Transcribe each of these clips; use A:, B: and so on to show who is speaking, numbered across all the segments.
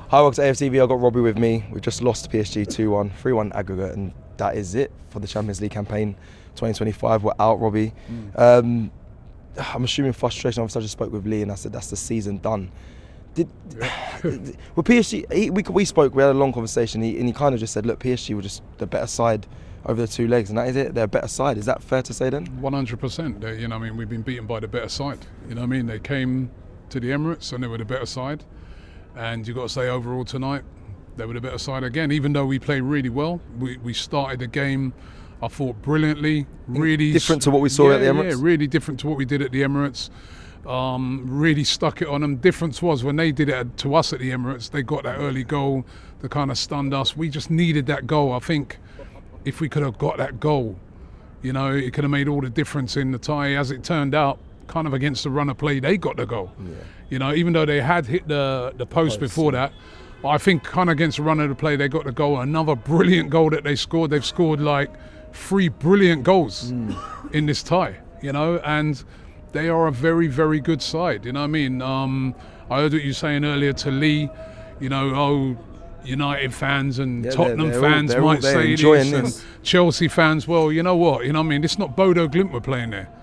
A: Hi, welcome to AFTV. I've got Robbie with me. We've just lost to PSG 2-1, 3-1 aggregate, and that is it for the Champions League campaign 2025. We're out, Robbie. I'm assuming frustration. Obviously, I just spoke with Lee and I said that's the season done. With PSG, we spoke, we had a long conversation, and he kind of just said, look, PSG were just the better side over the two legs, and that is it. They're a better side. Is that fair to say then?
B: 100%. You know, I mean, we've been beaten by the better side. You know what I mean? They came to the Emirates and they were the better side. And you've got to say overall tonight, they were the better side again. Even though we played really well, we started the game, I thought, brilliantly. Really
A: different to what we saw at the Emirates?
B: Yeah, really different to what we did at the Emirates. Really stuck it on them. Difference was when they did it to us at the Emirates, they got that early goal that kind of stunned us. We just needed that goal. I think if we could have got that goal, you know, it could have made all the difference in the tie. As it turned out, kind of against the run of play, they got the goal. Yeah. You know, even though they had hit the post before that, I think kind of against the run of the play, they got the goal. Another brilliant goal that they scored. They've scored like 3 brilliant goals in this tie, you know, and they are a very, very good side. You know what I mean? I heard what you were saying earlier to Lee, you know, United fans and Tottenham fans might say this, and Chelsea fans, well, you know what? You know what I mean? It's not Bodo Glimt we're playing there.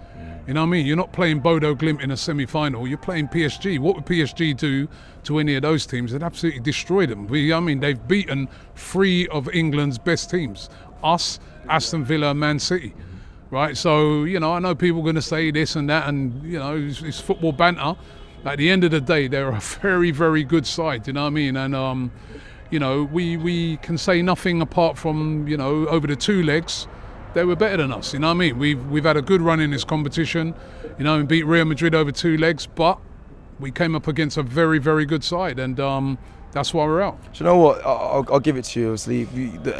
B: You know what I mean? You're not playing Bodo Glimt in a semi-final. You're playing PSG. What would PSG do to any of those teams? They'd absolutely destroy them. They've beaten 3 of England's best teams. Us, Aston Villa, Man City. Right? So, you know, I know people are going to say this and that, and, you know, it's football banter. At the end of the day, they're a very, very good side. You know what I mean? And, you know, we can say nothing apart from, you know, over the 2 legs, they were better than us, you know what I mean? We've had a good run in this competition, you know, and beat Real Madrid over 2 legs, but we came up against a very, very good side, and that's why we're out.
A: Do you know what? I'll give it to you, obviously,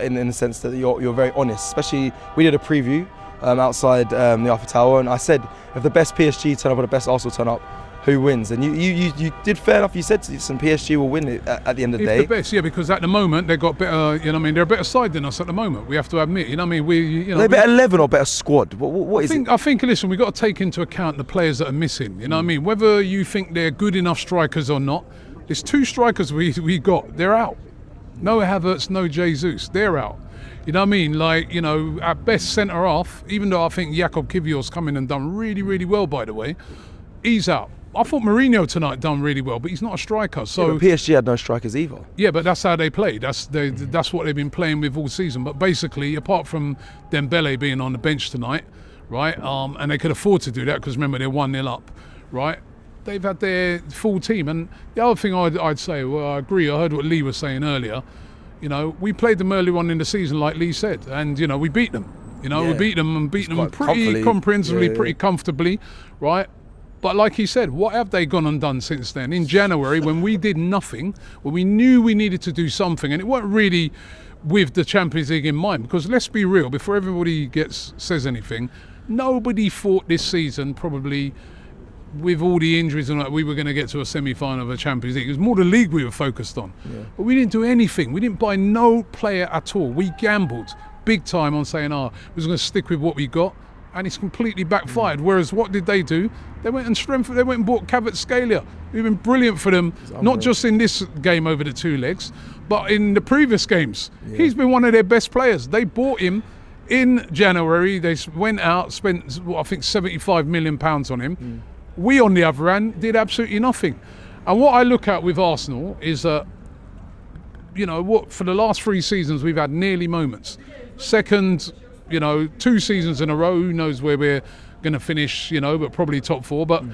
A: in the sense that you're very honest. Especially, we did a preview outside the Eiffel Tower, and I said, if the best PSG turn up or the best Arsenal turn up, who wins? And you did fair enough. You said some PSG will win it at the end of the day.
B: The best, yeah, because at the moment they've got better. You know, what I mean, they're a better side than us at the moment. We have to admit. You know, what I mean,
A: they're better 11 or better squad. What is it?
B: I think. Listen, we've got to take into account the players that are missing. You know, what I mean, whether you think they're good enough strikers or not, there's 2 strikers we got. They're out. No Havertz, no Jesus. They're out. You know what I mean? Like, you know, at best centre half. Even though I think Jakub Kivior's come in and done really, really well. By the way, he's out. I thought Mourinho tonight done really well, but he's not a striker. So
A: but PSG had no strikers either.
B: Yeah, but that's how they play. That's what they've been playing with all season. But basically, apart from Dembele being on the bench tonight, right, and they could afford to do that because remember they're 1-0 up, right? They've had their full team. And the other thing I'd say, well, I agree. I heard what Lee was saying earlier. You know, we played them early on in the season, like Lee said, and you know we beat them. You know, we beat them pretty comprehensively, pretty comfortably, right? But like he said, what have they gone and done since then? In January, when we did nothing, when we knew we needed to do something, and it wasn't really with the Champions League in mind, because let's be real, before everybody says anything, nobody thought this season, probably with all the injuries and that, we were going to get to a semi-final of a Champions League. It was more the league we were focused on. Yeah. But we didn't do anything. We didn't buy no player at all. We gambled big time on saying, we're going to stick with what we got. And it's completely backfired. Whereas what did they do? They went and bought Kvaratskhelia. It's been brilliant for them, not just in this game over the 2 legs, but in the previous games. Yeah. He's been one of their best players. They bought him in January. They went out, spent, I think, £75 million on him. We, on the other hand, did absolutely nothing. And what I look at with Arsenal is that, you know, what for the last 3 seasons we've had nearly moments. Second, you know, 2 seasons in a row, who knows where we're going to finish, you know, but probably top 4. But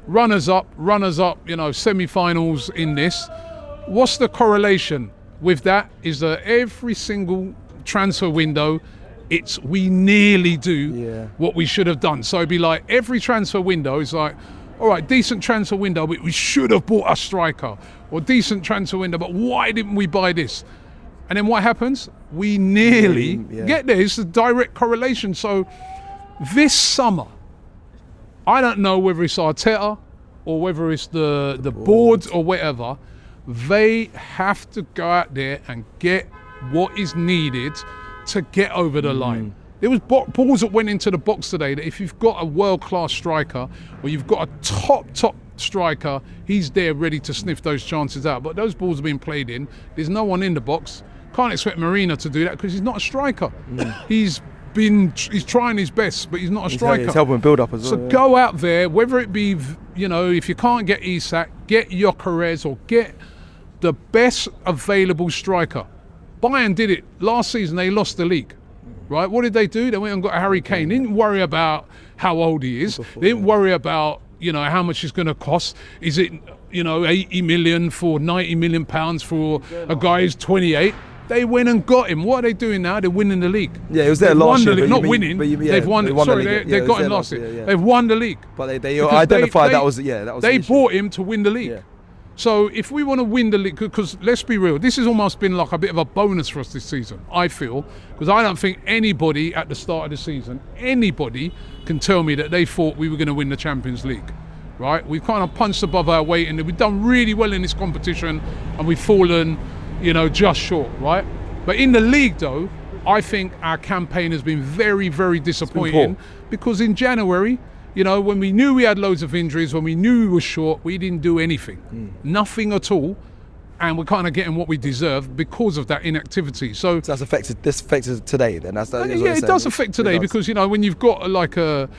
B: runners up, you know, semi-finals in this. What's the correlation with that is that every single transfer window, we nearly do what we should have done. So it'd be like every transfer window is like, all right, decent transfer window, but we should have bought a striker. Or decent transfer window, but why didn't we buy this? And then what happens? We nearly get there. It's a direct correlation. So this summer, I don't know whether it's Arteta or whether it's the board or whatever, they have to go out there and get what is needed to get over the line. There was balls that went into the box today that if you've got a world-class striker or you've got a top striker, he's there ready to sniff those chances out. But those balls are being played in. There's no one in the box. Can't expect Marina to do that because he's not a striker. He's trying his best, but he's not a striker.
A: He's helping build up as well.
B: So go out there, whether it be, if you can't get Isak, get Gyökeres or get the best available striker. Bayern did it last season. They lost the league, right? What did they do? They went and got Harry Kane. They didn't worry about how old he is. They didn't worry about how much it's going to cost. Is it 80 million for 90 million pounds for a guy who's 28? They went and got him. What are they doing now? They're winning the league.
A: Yeah, it was there last year.
B: Not winning. They've won. Sorry, they got him last year. They've won the league.
A: But they identified that was.
B: They bought him to win the league. Yeah. So if we want to win the league, because let's be real, this has almost been like a bit of a bonus for us this season, I feel, because I don't think anybody at the start of the season, anybody can tell me that they thought we were going to win the Champions League, right? We've kind of punched above our weight and we've done really well in this competition and we've fallen, just short, right? But in the league, though, I think our campaign has been very, very disappointing because in January, when we knew we had loads of injuries, when we knew we were short, we didn't do anything. Nothing at all. And we're kind of getting what we deserve because of that inactivity. So
A: this affected today then?
B: It does affect today because, when you've got like a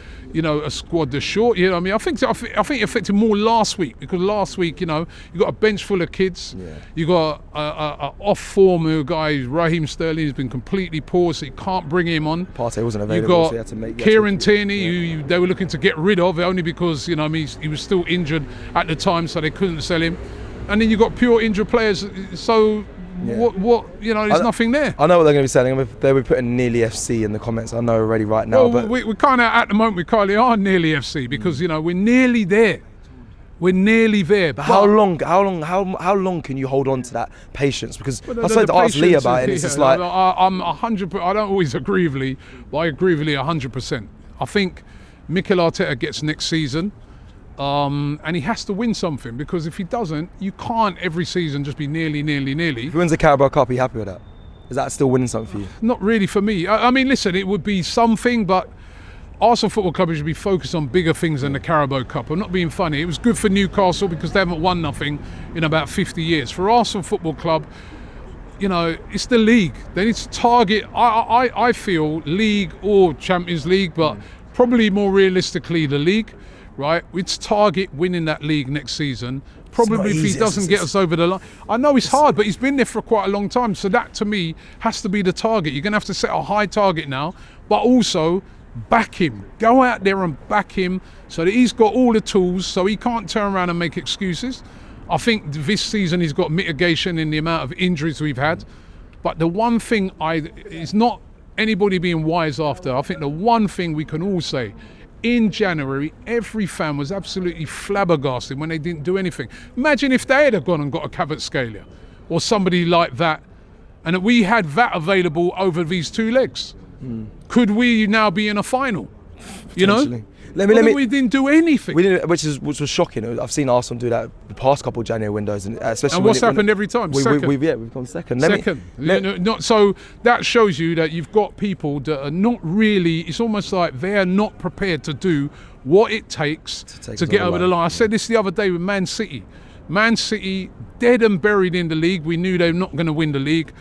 B: squad that's short, I think it affected more last week because last week, you got a bench full of kids. Yeah. You got a off form guy, Raheem Sterling, who's been completely poor, so you can't bring him on.
A: Partey wasn't available.
B: You got
A: so you had to make
B: Kieran Tierney, who they were looking to get rid of only because, he was still injured at the time, so they couldn't sell him. And then you got pure injured players. So there's nothing there.
A: I know what they're going to be saying. They'll be putting nearly FC in the comments. I know already right now.
B: Well, we kind of at the moment we kind of are nearly FC because we're nearly there. We're nearly there.
A: But how long can you hold on to that patience? Because I started to ask Lee about it. And it's just like
B: I'm 100%. I don't always agree with Lee, but I agree with Lee 100%. I think Mikel Arteta gets next season. And he has to win something because if he doesn't, you can't every season just be nearly.
A: If he wins the Carabao Cup, are you happy with that? Is that still winning something for you?
B: Not really for me. I mean, listen, it would be something, but Arsenal Football Club should be focused on bigger things than the Carabao Cup. I'm not being funny. It was good for Newcastle because they haven't won nothing in about 50 years. For Arsenal Football Club, it's the league. They need to target, I feel, league or Champions League, but probably more realistically the league. Right, we'd target winning that league next season. Probably if he doesn't get us over the line. I know it's hard, but he's been there for quite a long time. So that, to me, has to be the target. You're going to have to set a high target now, but also back him. Go out there and back him so that he's got all the tools so he can't turn around and make excuses. I think this season he's got mitigation in the amount of injuries we've had. But the one thing it's not anybody being wise after. I think the one thing we can all say, in January, every fan was absolutely flabbergasted when they didn't do anything. Imagine if they had gone and got a Kvaratskhelia or somebody like that, and we had that available over these two legs. Could we now be in a final? We didn't do anything.
A: We didn't, which was shocking. I've seen Arsenal do that the past couple of January windows, and especially.
B: And what's happened every time?
A: We've gone second.
B: So that shows you that you've got people that are not really. It's almost like they are not prepared to do what it takes to get over the line. I said this the other day with Man City. Man City, dead and buried in the league. We knew they were not going to win the league.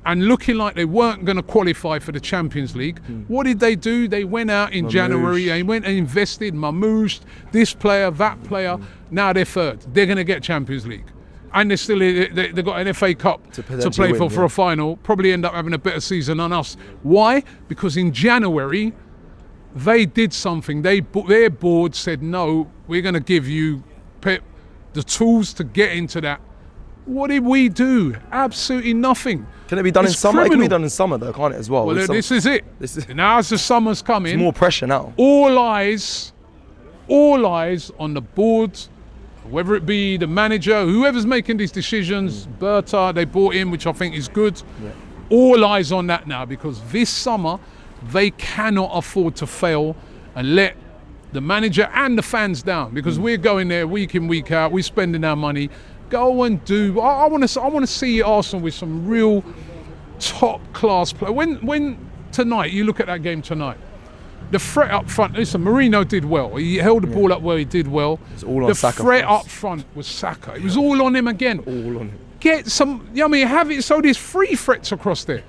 B: And looking like they weren't going to qualify for the Champions League. What did they do? They went out in January, they went and invested, Mamouche, this player, that player. Now they're third. They're going to get Champions League. And they've got an FA Cup to play for a final. Probably end up having a better season than us. Why? Because in January, they did something. Their board said, no, we're going to give you, Pep, the tools to get into that. What did we do? Absolutely nothing.
A: Can it be done in summer? It can be done in summer though, can't it, as well?
B: Well, this is it. Now as the summer's coming,
A: it's more pressure now.
B: All eyes on the board, whether it be the manager, whoever's making these decisions, Berta, they brought in, which I think is good. Yeah. All eyes on that now because this summer, they cannot afford to fail and let the manager and the fans down because we're going there week in, week out, we're spending our money. Go and do. I want to see Arsenal with some real top class play. When tonight you look at that game tonight, The threat up front, listen, Mourinho did well. He held the ball up where he did well.
A: It's all on
B: the
A: Saka
B: threat
A: first.
B: up front was Saka. It was all on him again.
A: All on him.
B: Get some, have it so there's 3 threats across there.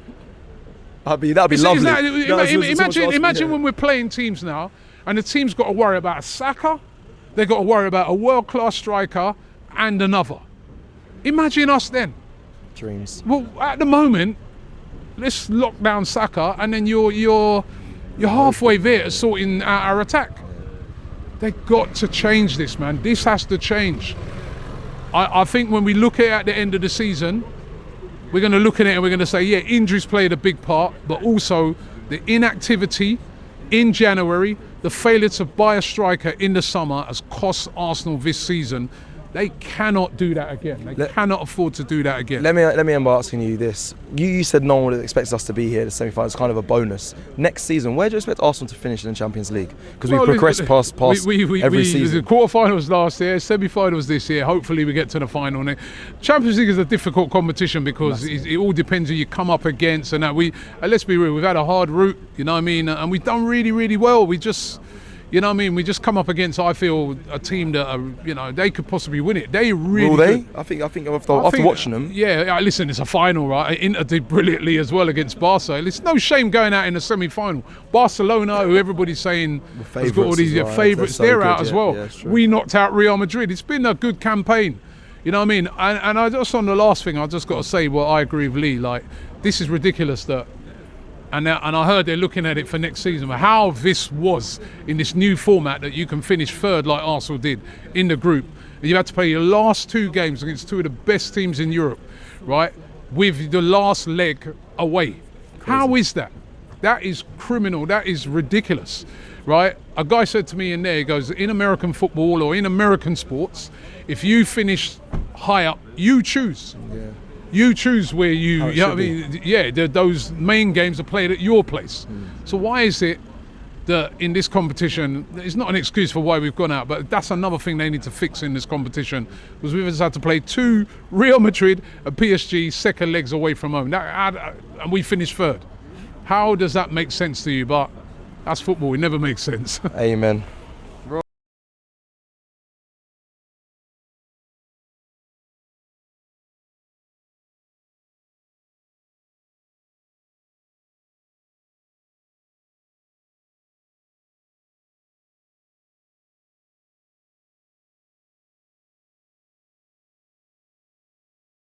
A: That'd be lovely.
B: Imagine when we're playing teams now, and the team's got to worry about a Saka, they've got to worry about a world-class striker and another. Imagine us then.
A: Dreams.
B: Well, at the moment, let's lock down Saka, and then you're halfway there to sorting out our attack. They've got to change this, man. This has to change. I think when we look at the end of the season, we're going to look at it and we're going to say, yeah, injuries played a big part, but also the inactivity in January, the failure to buy a striker in the summer has cost Arsenal this season. They cannot do that again. They cannot afford to do that again.
A: Let me end by asking you this. You said no one expects us to be here. The semi-final is kind of a bonus. Next season, where do you expect Arsenal to finish in the Champions League? Because we've progressed past every season.
B: The quarterfinals last year, semi-finals this year. Hopefully, we get to the final. Champions League is a difficult competition because it all depends who you come up against. And that let's be real, we've had a hard route. You know what I mean? And we've done really, really well. We just. You know what I mean? We just come up against, I feel, a team that are, they could possibly win it. They really.
A: Will they?
B: Good.
A: I think after watching them.
B: Yeah, listen, it's a final, right? Inter did brilliantly as well against Barca. It's no shame going out in a semi-final. Barcelona, who everybody's saying has got all these favourites, they're out as well. Yeah, we knocked out Real Madrid. It's been a good campaign. You know what I mean? And I just on the last thing, I just got to say, well, I agree with Lee. Like, this is ridiculous that. And I heard they're looking at it for next season. But how this was in this new format that you can finish third like Arsenal did in the group. And you had to play your last 2 games against 2 of the best teams in Europe, right? With the last leg away. Crazy. How is that? That is criminal. That is ridiculous, right? A guy said to me in there, he goes, in American football or in American sports, if you finish high up, you choose. Yeah. You choose where those main games are played at your place. So why is it that in this competition, it's not an excuse for why we've gone out, but that's another thing they need to fix in this competition, because we've just had to play 2 Real Madrid and PSG second legs away from home, and we finished third. How does that make sense to you? But that's football, it never makes sense.
A: Amen.